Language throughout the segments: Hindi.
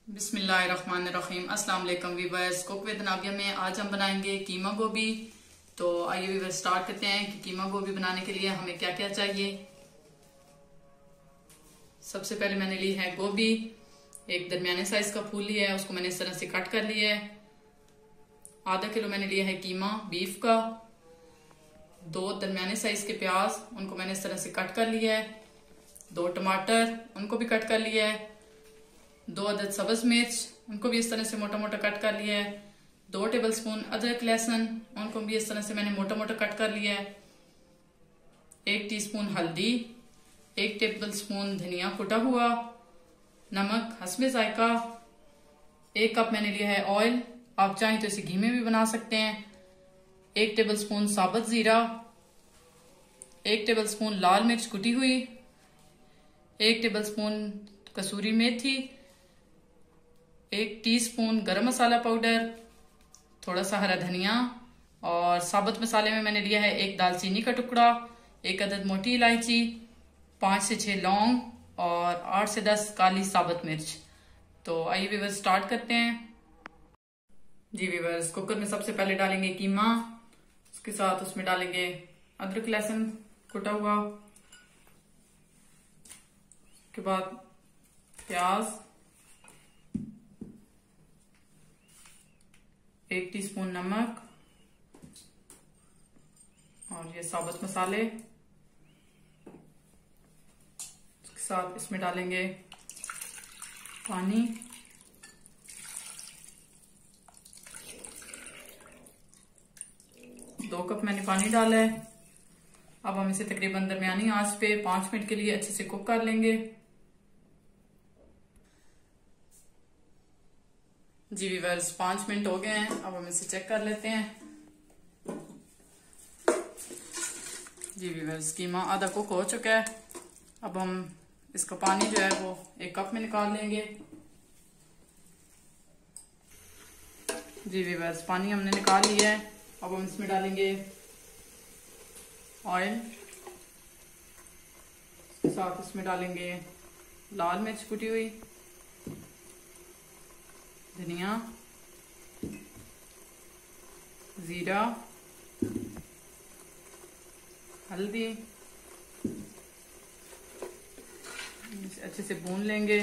बिस्मिल्लाहिर्रहमानिर्रहीम। अस्सलाम वालेकुम वीवर्स, कुक विद नाबिया में आज हम बनाएंगे कीमा गोभी। तो आइए वीवर्स स्टार्ट करते हैं कि कीमा गोभी बनाने के लिए हमें क्या क्या चाहिए। सबसे पहले मैंने ली है गोभी, एक दरमियाने साइज का फूल लिया है, उसको मैंने इस तरह से कट कर लिया है। आधा किलो मैंने लिया है कीमा बीफ का। 2 दरमियाने साइज के प्याज, उनको मैंने इस तरह से कट कर लिया है। 2 टमाटर, उनको भी कट कर लिया है। 2 अदद सब्ज मिर्च, उनको भी इस तरह से मोटा मोटा कट कर लिया है। 2 टेबलस्पून अदरक लहसुन, उनको भी इस तरह से मैंने मोटा मोटा कट कर लिया है। 1 टीस्पून हल्दी, 1 टेबलस्पून धनिया कुटा हुआ, नमक हस्बे जायका। 1 कप मैंने लिया है ऑयल, आप चाहें तो इसे घी में भी बना सकते हैं। 1 टेबलस्पून साबुत जीरा, 1 टेबलस्पून लाल मिर्च कुटी हुई, 1 टेबलस्पून कसूरी मेथी, 1 टीस्पून गरम मसाला पाउडर, थोड़ा सा हरा धनिया, और साबुत मसाले में मैंने लिया है 1 दालचीनी का टुकड़ा, 1 अदद मोटी इलायची, 5 से 6 लौंग और 8 से 10 काली साबुत मिर्च। तो आइए व्यूअर्स स्टार्ट करते हैं। जी व्यूअर्स, कुकर में सबसे पहले डालेंगे कीमा, उसके साथ उसमें डालेंगे अदरक लहसुन कुटा हुआ, उसके बाद प्याज, 1 टीस्पून नमक और ये साबुत मसाले। उसके साथ इसमें डालेंगे पानी, दो कप मैंने पानी डाला है। अब हम इसे तकरीबन दरमियानी आंच पे 5 मिनट के लिए अच्छे से कुक कर लेंगे। जी व्यूअर्स, 5 मिनट हो गए हैं। अब हम इसे चेक कर लेते हैं। जी व्यूअर्स, कीमा आधा कुक हो चुका है। अब हम इसका पानी जो है वो 1 कप में निकाल लेंगे। जी व्यूअर्स, पानी हमने निकाल लिया है। अब हम इसमें डालेंगे ऑयल, इसके साथ इसमें डालेंगे लाल मिर्च कुटी हुई, धनिया, जीरा, हल्दी, इसे अच्छे से भून लेंगे।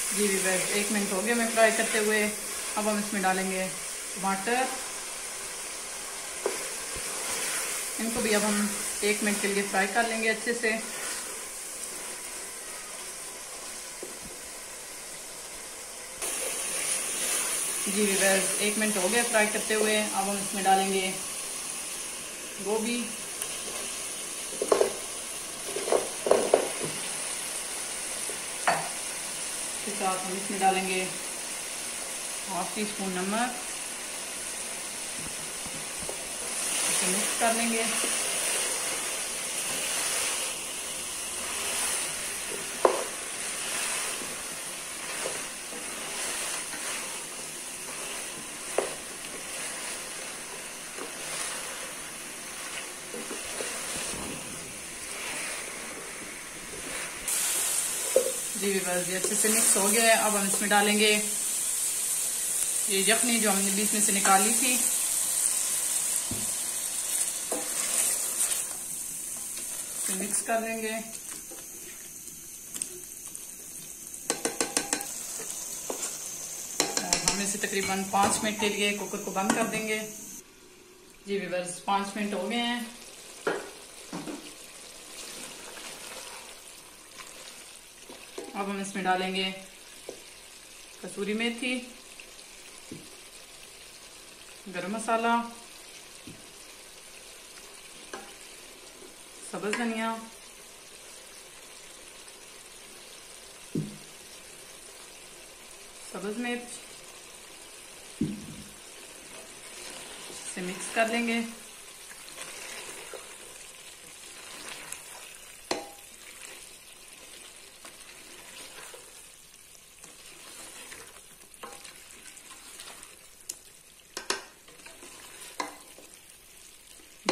जी व्यूअर्स, 1 मिनट हो गया मैं फ्राई करते हुए। अब हम इसमें डालेंगे टमाटर, इनको भी अब हम 1 मिनट के लिए फ्राई कर लेंगे अच्छे से। जी व्यूअर्स, 1 मिनट हो गया फ्राई करते हुए। अब हम इसमें डालेंगे गोभी, इसके साथ हम इसमें डालेंगे 1/2 टीस्पून नमक, इसे मिक्स कर लेंगे। जी व्यूअर्स, ये अच्छे से मिक्स हो गया है। अब हम इसमें डालेंगे ये यखनी जो हमने बीच में से निकाली थी, इसे मिक्स कर लेंगे। और हम इसे तकरीबन 5 मिनट के लिए कुकर को बंद कर देंगे। जी व्यूअर्स, 5 मिनट हो गए हैं। अब हम इसमें डालेंगे कसूरी मेथी, गरम मसाला, सब्ज धनिया, सब्ज मिर्च, इसे मिक्स कर लेंगे।